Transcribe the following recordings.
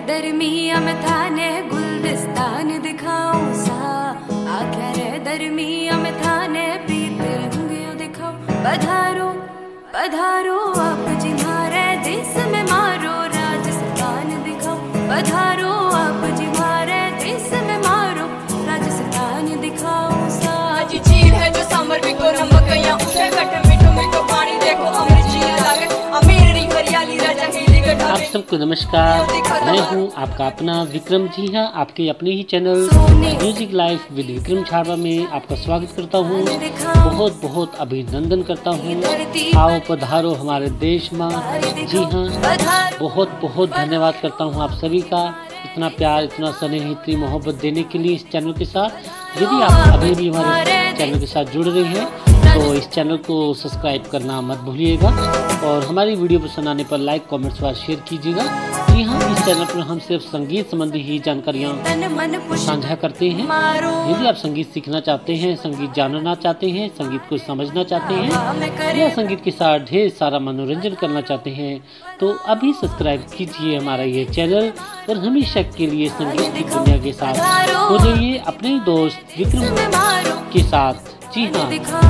दरमिया में थाने गुलदस्तान दिखाऊं सा, आख्या रे दरमिया में थाने पीते रंग दिखाओ। पधारो पधारो आप जी मारे देश में मारो राजस्थान दिखाओ। पधारो आप जी मारे देश में मारो राजस्थान दिखाओ सा। आज झील है जो सामर भी को नमक या उठे कट मीठो मीठो पानी देखो अमृत झील लागे अमीर री हरियाली राजा हिली के आप सबको नमस्कार, मैं हूं आपका अपना विक्रम। जी हाँ, आपके अपने ही channel music life with Vikram Chhabra में आपका स्वागत करता हूं। बहुत बहुत अभिनंदन करता हूं। आओ पधारो हमारे देश में। जी हाँ, बहुत बहुत धन्यवाद करता हूं आप सभी का, इतना प्यार, इतना स्नेह, इतनी मोहब्बत देने के लिए इस चैनल के साथ। यदि आप अभी भी हमारे चैनल के साथ जुड़ रहे हैं तो इस चैनल को सब्सक्राइब करना मत भूलिएगा और हमारी वीडियो पसंद आने पर लाइक, कमेंट्स व शेयर कीजिएगा। जी हाँ, इस चैनल पर हम सिर्फ संगीत संबंधी ही जानकारियाँ साझा करते हैं। यदि आप संगीत सीखना चाहते हैं, संगीत जानना चाहते हैं, संगीत को समझना चाहते हैं या संगीत के साथ ढेर सारा मनोरंजन करना चाहते हैं तो अभी सब्सक्राइब कीजिए हमारा ये चैनल और हमेशा के लिए संगीत की दुनिया के साथ हो जाइए अपने दोस्त विक्रम के साथ। जी हाँ,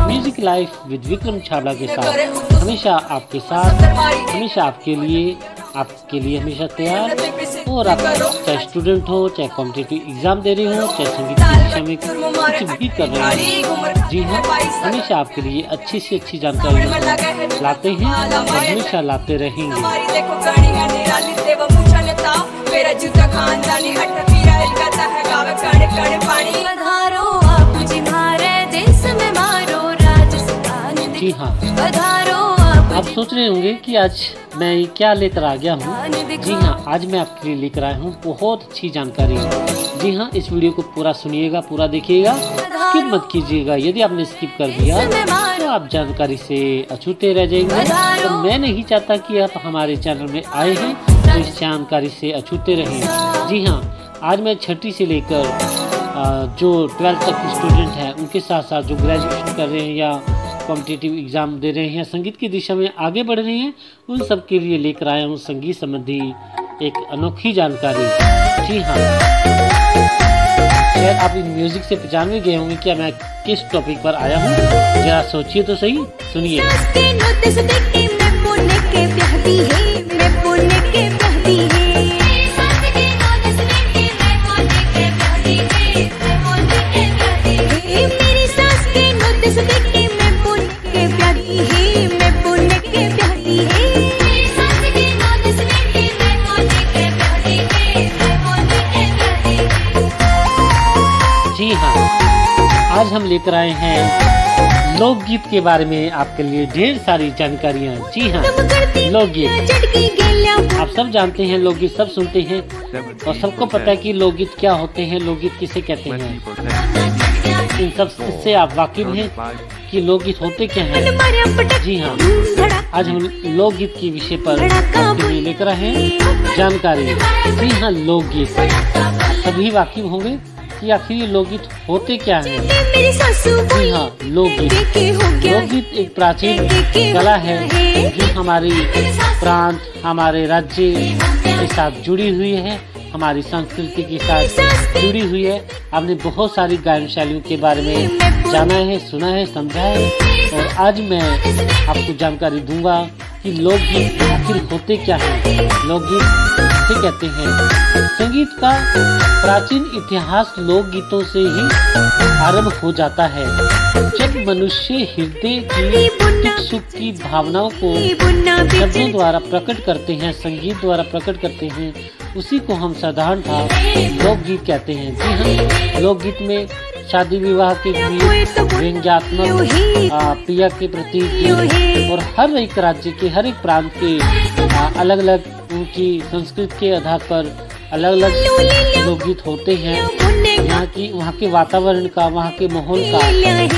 music life with Vikram Chhabra के साथ हमेशा आपके साथ, हमेशा आपके लिए हमेशा तैयार। और आप चाहे स्टूडेंट हो, चाहे कॉम्पिटिटिव एग्जाम दे रहे हो, चाहे संगीत की दिशा में कुछ भी कर रहे हो, जी हाँ, हमेशा आपके लिए अच्छी से अच्छी जानकारी लाते हैं और हमेशा लाते रहेंगे। जी हाँ, आप सोच रहे होंगे कि आज मैं क्या लेकर आ गया हूँ। जी हाँ, आज मैं आपके लिए लेकर आया हूँ बहुत अच्छी जानकारी। जी हाँ, इस वीडियो को पूरा सुनिएगा, पूरा देखिएगा, स्किप मत कीजिएगा। यदि आपने स्किप कर दिया तो आप जानकारी से अछूते रह जाएंगे। तो मैं नहीं चाहता कि आप हमारे चैनल में आए हैं तो इस जानकारी से अछूते रहें। जी हाँ, आज मैं छठी से लेकर जो 12th तक के स्टूडेंट हैं उनके साथ साथ जो ग्रेजुएशन कर रहे हैं या कॉम्पिटिटिव एग्ज़ाम दे रहे हैं, संगीत की दिशा में आगे बढ़ रहे हैं, उन सब के लिए लेकर आया हूँ संगीत संबंधी एक अनोखी जानकारी। जी हाँ, शायद आप इन म्यूजिक से पहचान भी गए होंगे कि मैं किस टॉपिक पर आया हूँ। जरा सोचिए तो सही, सुनिए। जी हाँ, आज हम लेकर आए हैं लोकगीत के बारे में आपके लिए ढेर सारी जानकारियाँ। जी हाँ, लोकगीत आप सब जानते हैं, लोकगीत सब सुनते हैं और सबको पता है कि लोकगीत क्या होते हैं, लोकगीत किसे कहते हैं। इन सब से आप वाकिफ हैं कि लोकगीत होते क्या हैं। जी हाँ, आज हम लोकगीत के विषय पर आपके लिए लेकर आए हैं जानकारी। जी हाँ, लोकगीत सभी वाकिफ होंगे कि आखिर ये लोकगीत होते क्या हैं। जी हाँ, लोकगीत एक प्राचीन कला है जो हमारी प्रांत, हमारे राज्य के साथ जुड़ी हुई है, हमारी संस्कृति के साथ जुड़ी हुई है। आपने बहुत सारी गायन शैलियों के बारे में जाना है, सुना है, समझा है और आज मैं आपको जानकारी दूंगा कि लोकगीत आखिर होते क्या हैं, लोकगीत किसे कहते हैं। संगीत का प्राचीन इतिहास लोकगीतों से ही आरंभ हो जाता है। जब मनुष्य हृदय की दुख सुख की भावनाओं को शब्दों द्वारा प्रकट करते हैं, संगीत द्वारा प्रकट करते हैं, उसी को हम साधारणतः लोकगीत कहते हैं। जी हाँ, लोकगीत में शादी विवाह के गीत, व्यंग्यात्मक, प्रिय के प्रति गीत और हर एक राज्य के, हर एक प्रांत के अलग अलग उनकी संस्कृति के आधार पर अलग अलग लोकगीत होते हैं। यहाँ की, वहाँ के वातावरण का, वहाँ के माहौल का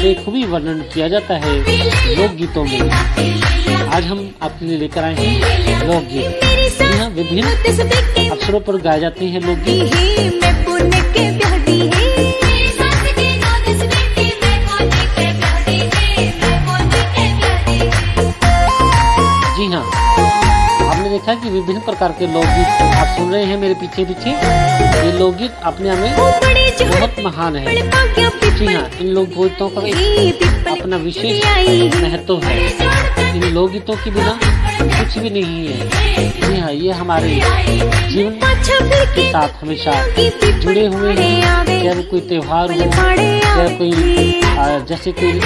बेखूबी वर्णन किया जाता है लोकगीतों में। आज हम आपके लिए लेकर आए हैं लोकगीत। यहाँ विभिन्न अवसरों पर गाए जाते हैं लोकगीत। देखा कि विभिन्न प्रकार के लोकगीत आप सुन रहे हैं मेरे पीछे पीछे। ये लोकगीत अपने में बहुत महान है। जी हाँ, इन लोकगीतों का एक अपना विशेष महत्व है। इन लोकगीतों के बिना कुछ भी नहीं है। जी हाँ, ये हमारे जीवन के साथ हमेशा जुड़े हुए हैं। चाहे कोई त्योहार हो, चाहे कोई जैसे कोई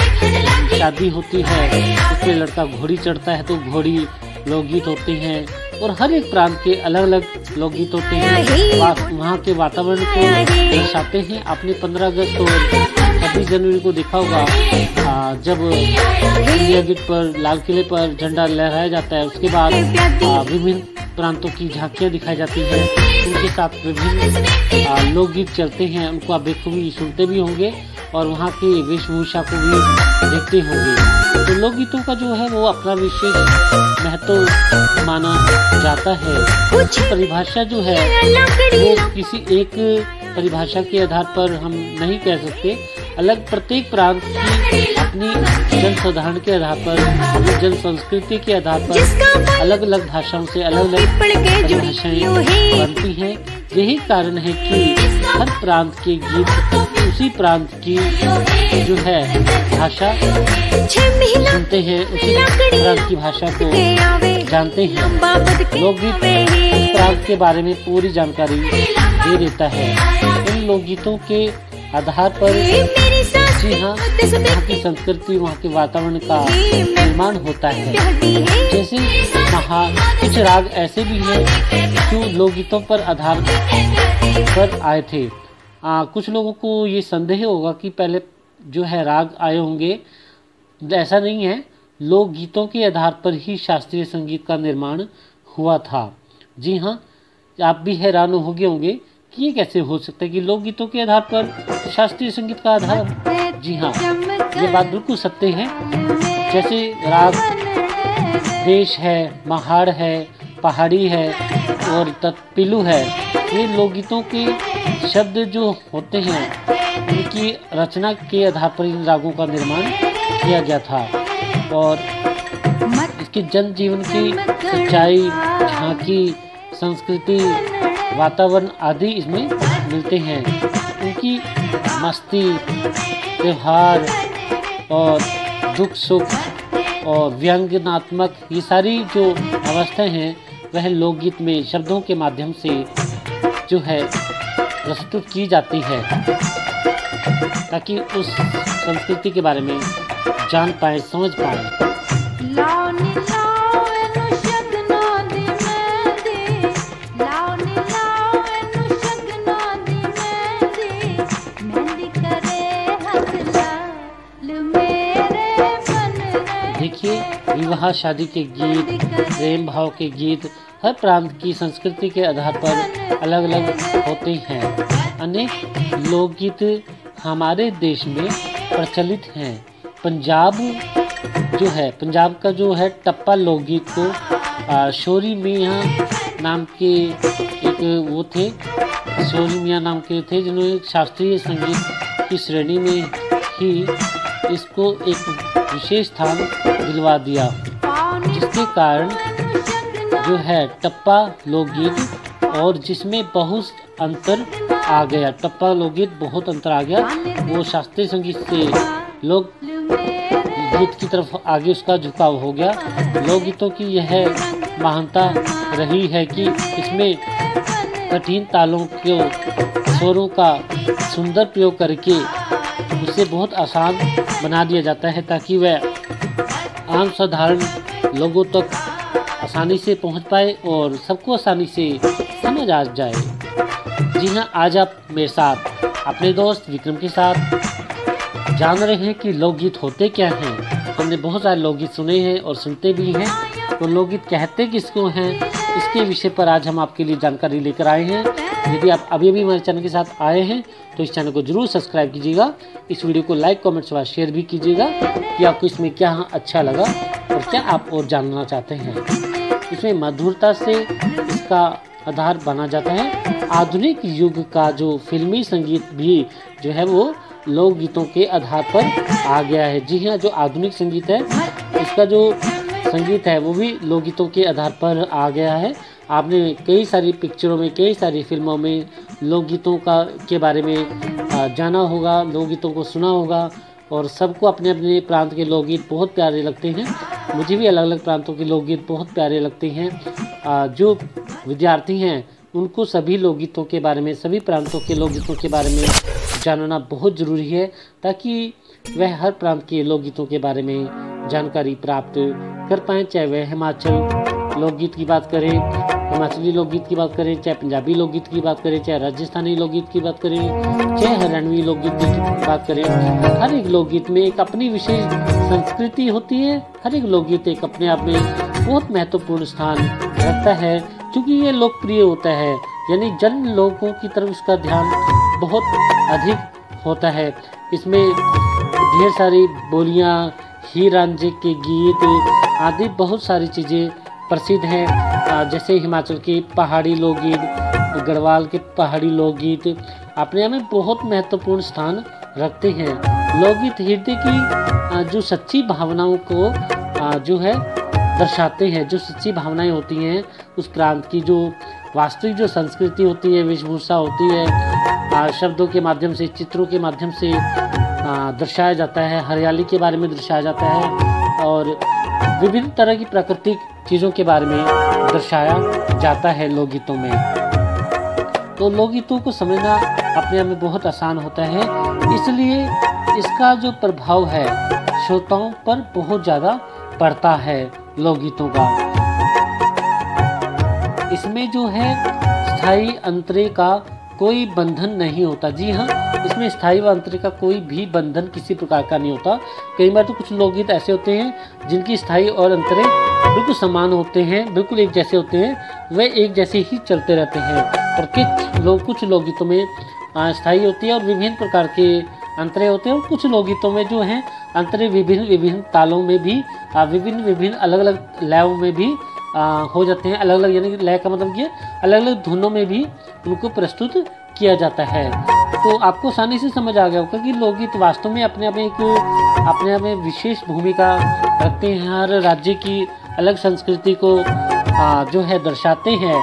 शादी होती है, उसमें लड़का घोड़ी चढ़ता है तो घोड़ी लोकगीत होते हैं। और हर एक प्रांत के अलग अलग लोकगीत होते हैं। वहाँ के वातावरण को दर्शाते हैं। आपने 15 अगस्त और 26 जनवरी को देखा होगा, जब इंडिया गेट पर, लाल किले पर झंडा लहराया जाता है, उसके बाद विभिन्न प्रांतों की झांकियाँ दिखाई जाती हैं। उनके साथ विभिन्न लोकगीत चलते हैं। उनको आप बेखूबी सुनते भी होंगे और वहाँ की वेशभूषा को भी देखते होंगे। तो लोकगीतों का जो है वो अपना विशेष महत्व माना जाता है। परिभाषा जो है वो किसी एक परिभाषा के आधार पर हम नहीं कह सकते। अलग प्रत्येक प्रांत की अपनी जन साधारण के आधार पर, अपनी जन संस्कृति के आधार पर अलग अलग भाषाओं से अलग अलग परिभाषाएं बनती हैं। यही कारण है कि हर प्रांत के गीत उसी प्रांत की जो है भाषा सुनते हैं, उसी प्रांत की भाषा को जानते हैं। लोकगीत प्रांत के बारे में पूरी जानकारी दे देता है। इन लोकगीतों के आधार पर जी हाँ, वहाँ की संस्कृति, वहाँ के वातावरण का निर्माण होता है। जैसे कुछ राग ऐसे भी हैं जो लोकगीतों पर आधार पर आए थे। कुछ लोगों को ये संदेह होगा कि पहले जो है राग आए होंगे। ऐसा नहीं है, लोकगीतों के आधार पर ही शास्त्रीय संगीत का निर्माण हुआ था। जी हाँ, आप भी हैरान हो गए होंगे कि ये कैसे हो सकता है कि लोकगीतों के आधार पर शास्त्रीय संगीत का आधार। जी हाँ, ये बात बिल्कुल सत्य है। जैसे राग देश है, महाड़ है, पहाड़ी है और तत्पिलु है, ये लोकगीतों के शब्द जो होते हैं उनकी रचना के आधार पर इन रागों का निर्माण किया गया था। और इसके जनजीवन की सच्चाई, झांकी, संस्कृति, वातावरण आदि इसमें मिलते हैं। उनकी मस्ती, त्योहार और दुख सुख और व्यंग्यात्मक ये सारी जो अवस्थाएं हैं वह लोकगीत में शब्दों के माध्यम से जो है प्रस्तुत की जाती है, ताकि उस संस्कृति के बारे में जान पाए, समझ पाए। देखिए, विवाह शादी के गीत, प्रेम भाव के गीत हर प्रांत की संस्कृति के आधार पर अलग अलग होते हैं। अनेक लोकगीत हमारे देश में प्रचलित हैं। पंजाब का जो है टप्पा लोकगीत को शोरी मियाँ नाम के जिन्होंने शास्त्रीय संगीत की श्रेणी में ही इसको एक विशेष स्थान दिलवा दिया, जिसके कारण जो है टप्पा लोकगीत और जिसमें बहुत अंतर आ गया, टप्पा लोकगीत बहुत अंतर आ गया, वो शास्त्रीय संगीत से लोक गीत की तरफ आगे उसका झुकाव हो गया। लोकगीतों की यह महानता रही है कि इसमें कठिन तालों के स्वरों का सुंदर प्रयोग करके उसे बहुत आसान बना दिया जाता है, ताकि वह आम साधारण लोगों तक आसानी से पहुंच पाए और सबको आसानी से समझ आ जाए। जी हाँ, आज आप मेरे साथ अपने दोस्त विक्रम के साथ जान रहे हैं कि लोकगीत होते क्या हैं। हमने बहुत सारे लोकगीत सुने हैं और सुनते भी हैं, तो लोकगीत कहते किसको हैं, इसके विषय पर आज हम आपके लिए जानकारी लेकर आए हैं। यदि आप अभी हमारे चैनल के साथ आए हैं तो इस चैनल को जरूर सब्सक्राइब कीजिएगा। इस वीडियो को लाइक, कमेंट्स व शेयर भी कीजिएगा कि आपको इसमें क्या अच्छा लगा और क्या आप और जानना चाहते हैं। इसमें मधुरता से इसका आधार बना जाता है। आधुनिक युग का जो फिल्मी संगीत भी जो है वो लोकगीतों के आधार पर आ गया है। जी हाँ, जो आधुनिक संगीत है इसका जो संगीत है वो भी लोकगीतों के आधार पर आ गया है। आपने कई सारी पिक्चरों में, कई सारी फिल्मों में लोकगीतों के बारे में जाना होगा, लोकगीतों को सुना होगा। और सबको अपने अपने प्रांत के लोकगीत बहुत प्यारे लगते हैं। मुझे भी अलग अलग प्रांतों के लोकगीत बहुत प्यारे लगते हैं। जो विद्यार्थी हैं उनको सभी लोकगीतों के बारे में, सभी प्रांतों के लोकगीतों के बारे में जानना बहुत ज़रूरी है, ताकि वह हर प्रांत के लोकगीतों के बारे में जानकारी प्राप्त कर पाएँ। चाहे वह हिमाचल लोकगीत की बात करें, हिमाचली लोकगीत की बात करें, चाहे पंजाबी लोकगीत की बात करें, चाहे राजस्थानी लोकगीत की बात करें, चाहे हरियाणवी लोकगीत की बात करें। हर एक लोकगीत में एक अपनी विशेष संस्कृति होती है। हर एक लोकगीत एक अपने आप में बहुत महत्वपूर्ण स्थान रखता है, क्योंकि ये लोकप्रिय होता है, यानी जन लोगों की तरफ इसका ध्यान बहुत अधिक होता है। इसमें ढेर सारी बोलियाँ, हीर रांझे के गीत आदि बहुत सारी चीज़ें प्रसिद्ध हैं। जैसे हिमाचल के पहाड़ी लोकगीत, गढ़वाल के पहाड़ी लोकगीत अपने आप में बहुत महत्वपूर्ण स्थान रखते हैं। लोकगीत हृदय की जो सच्ची भावनाओं को जो है दर्शाते हैं। जो सच्ची भावनाएं होती हैं उस प्रांत की, जो वास्तविक जो संस्कृति होती है, वेशभूषा होती है, शब्दों के माध्यम से, चित्रों के माध्यम से दर्शाया जाता है। हरियाली के बारे में दर्शाया जाता है और विभिन्न तरह की प्राकृतिक चीज़ों के बारे में दर्शाया जाता है लोकगीतों में। तो लोकगीतों को समझना अपने आप में बहुत आसान होता है, इसलिए इसका जो प्रभाव है श्रोताओं पर बहुत ज़्यादा पड़ता है लोकगीतों का। इसमें जो है स्थायी अंतरे का कोई बंधन नहीं होता। जी हाँ, इसमें स्थायी व अंतरे का कोई भी बंधन किसी प्रकार का नहीं होता। कई बार तो कुछ लोकगीत ऐसे होते हैं जिनकी स्थायी और अंतरे बिल्कुल समान होते हैं, बिल्कुल एक जैसे होते हैं, वे एक जैसे ही चलते रहते हैं। और कुछ लोकगीतों में स्थायी होती है और विभिन्न प्रकार के अंतरे होते हैं। और कुछ लोकगीतों में जो हैं अंतरे विभिन्न तालों में भी, विभिन्न अलग अलग लयों में भी हो जाते हैं। अलग अलग, यानी लय का मतलब ये अलग अलग धुनों में भी उनको प्रस्तुत किया जाता है। तो आपको आसानी से समझ आ गया होगा कि लोकगीत वास्तव में अपने आप में विशेष भूमिका रखते हैं। हर राज्य की अलग संस्कृति को जो है दर्शाते हैं।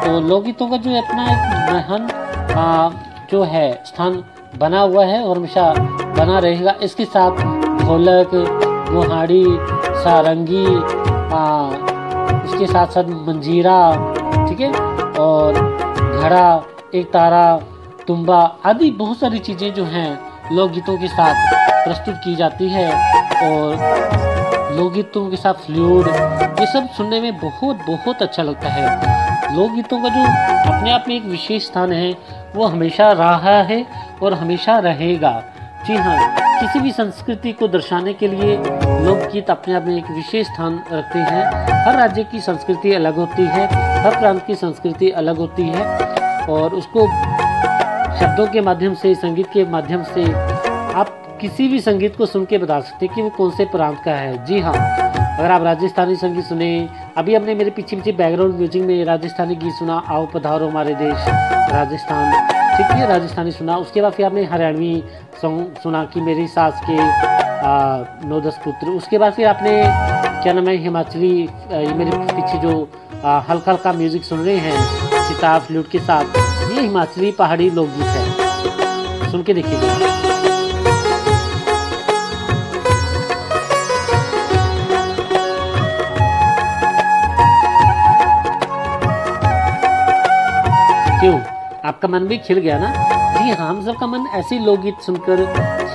तो लोकगीतों का जो अपना एक महान जो है स्थान बना हुआ है और हमेशा बना रहेगा। इसके साथ ढोलक, गोहाड़ी, सारंगी, इसके साथ साथ मंजीरा, ठीक है, और घड़ा, एक तारा, तुम्बा आदि बहुत सारी चीज़ें जो हैं लोकगीतों के साथ प्रस्तुत की जाती है। और लोकगीतों के साथ फ्लूट, ये सब सुनने में बहुत अच्छा लगता है। लोकगीतों का जो अपने आप में एक विशेष स्थान है वो हमेशा रहा है और हमेशा रहेगा। जी हाँ, किसी भी संस्कृति को दर्शाने के लिए लोकगीत अपने आप में एक विशेष स्थान रखते हैं। हर राज्य की संस्कृति अलग होती है, हर प्रांत की संस्कृति अलग होती है और उसको शब्दों के माध्यम से, संगीत के माध्यम से आप किसी भी संगीत को सुन के बता सकते हैं कि वो कौन से प्रांत का है। जी हाँ, अगर आप राजस्थानी संगीत सुने, अभी हमने मेरे पीछे बैकग्राउंड म्यूजिक में राजस्थानी गीत सुना, आओ पधारो हमारे देश राजस्थान, ठीक है, राजस्थानी सुना। उसके बाद फिर आपने हरियाणवी सॉन्ग सुना कि मेरी सास के 9-10 पुत्र। उसके बाद फिर आपने क्या नाम है हिमाचली, मेरे पीछे जो हल्का म्यूजिक सुन रहे हैं सितार फ्लूट के साथ, ये हिमाचली पहाड़ी लोकगीत है। सुन के देखिएगा। क्यों, आपका मन भी खिल गया ना? जी हाँ, हम सबका मन ऐसे लोकगीत सुनकर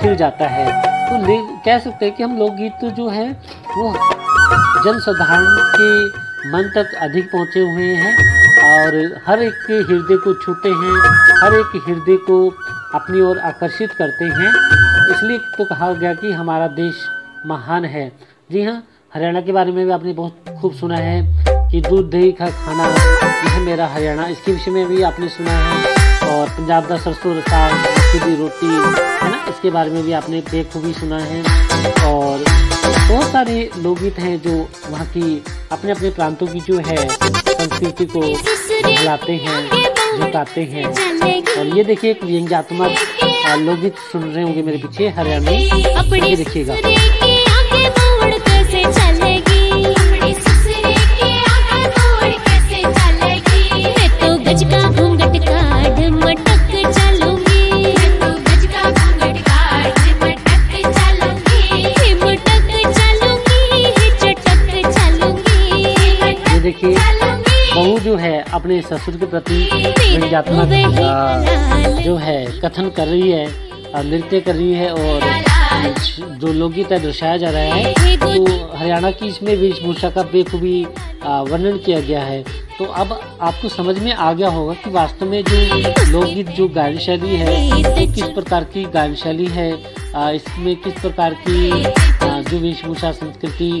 खिल जाता है। तो कह सकते हैं कि हम लोकगीत जो है वो जनसाधारण के मन तक अधिक पहुँचे हुए हैं और हर एक के हृदय को छूते हैं, हर एक हृदय को अपनी ओर आकर्षित करते हैं। इसलिए तो कहा गया कि हमारा देश महान है। जी हाँ, हरियाणा के बारे में भी आपने बहुत खूब सुना है कि दूध दही का खाना यह मेरा हरियाणा, इसके विषय में भी आपने सुना है। और पंजाब का सरसों दा साग, मक्की दी रोटी, है ना, इसके बारे में भी आपने बेखूबी सुना है। और बहुत सारे लोकगीत हैं जो वहाँ की अपने अपने प्रांतों की जो है संस्कृति को दिखलाते हैं, जताते हैं। और ये देखिए एक व्यंग्यात्मक लोकगीत सुन रहे होंगे मेरे पीछे हरियाणवी, ये देखिएगा। गज का घूंघट काढ़ मटक चलूंगी, मैं तो गज का घूंघट काढ़ मटक चलूंगी, मटक चलूंगी, चटक चलूंगी। ये देखिए बहू जो है अपने ससुर के प्रति व्यंग्यात्मक जो है कथन कर रही है, नृत्य कर रही है और जो लोकगीत है दर्शाया जा रहा है। तो हरियाणा की इसमें वेशभूषा का बेखूबी वर्णन किया गया है। तो अब आपको समझ में आ गया होगा कि वास्तव में जो लोकगीत जो गायन शैली है ये किस प्रकार की गायन शैली है, इसमें किस प्रकार की जो वेशभूषा संस्कृति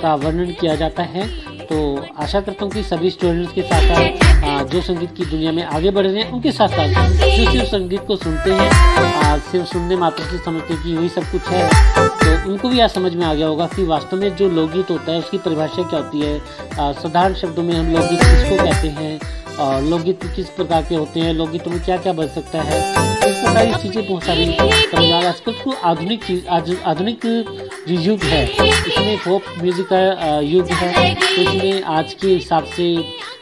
का वर्णन किया जाता है। तो आशा करता हूँ कि सभी स्टूडेंट्स के साथ साथ जो संगीत की दुनिया में आगे बढ़ रहे हैं उनके साथ साथ जो सिर्फ संगीत को सुनते हैं, सिर्फ सुनने मात्र से समझते हैं कि वही सब कुछ है, तो उनको भी आज समझ में आ गया होगा कि वास्तव में जो लोकगीत होता है उसकी परिभाषा क्या होती है। साधारण शब्दों में हम लोकगीत किसको कहते हैं और लोकगीत किस प्रकार के होते हैं, लोकगीतों में क्या क्या बन सकता है, इस प्रकार की चीज़ें बहुत सारी समझ आ रहा है। आजकल तो आधुनिक जो युग है इसमें फोक म्यूजिक का युग है, तो इसमें आज के हिसाब से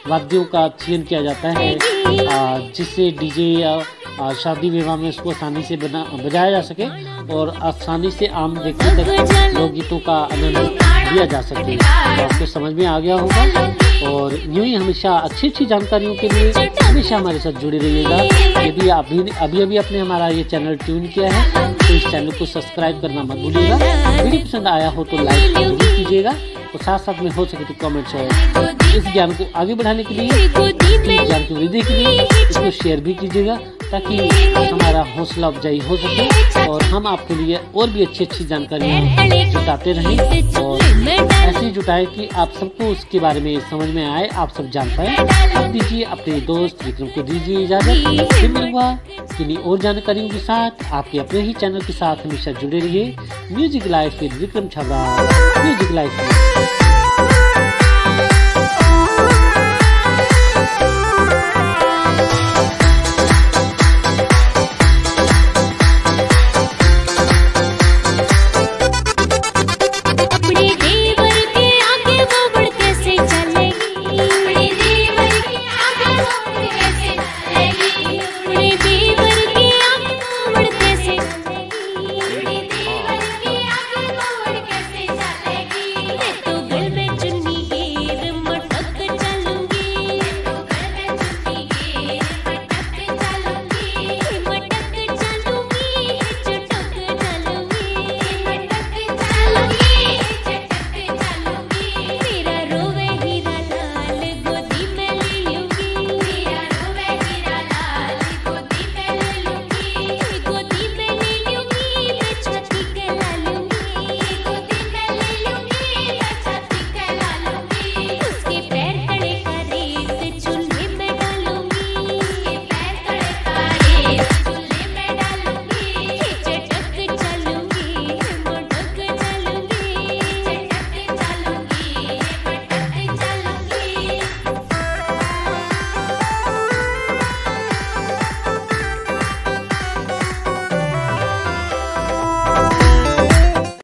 वाद्यों का चयन किया जाता है जिससे डीजे या शादी विवाह में उसको आसानी से बजाया जा सके और आसानी से आम व्यक्ति तक लोकगीतों का आनंद लिया जा सके। तो आपको समझ में आ गया होगा और यूँ ही हमेशा अच्छी अच्छी जानकारियों के लिए हमेशा हमारे साथ जुड़े रहिएगा। यदि अभी आपने हमारा ये चैनल ट्यून किया है तो इस चैनल को सब्सक्राइब करना मत भूलिएगा। वीडियो पसंद आया हो तो लाइक जरूर कीजिएगा और साथ साथ में हो सके तो कमेंट्स और इस ज्ञान को आगे बढ़ाने के लिए, इस ज्ञान की वृद्धि के लिए इसको शेयर भी कीजिएगा ताकि हमारा हौसला अफजाई हो सके और हम आपके लिए और भी अच्छी अच्छी जानकारियाँ जुटाते रहें और ऐसे जुटाएं कि आप सबको उसके बारे में समझ में आए, आप सब जान पाए। अब दीजिए अपने दोस्त विक्रम को दीजिए इजाजत, फिर मिलूंगा किन्हीं और जानकारियों के साथ। आपके अपने ही चैनल के साथ हमेशा जुड़े रहिए। Music life with Vikram Chhabra, music life.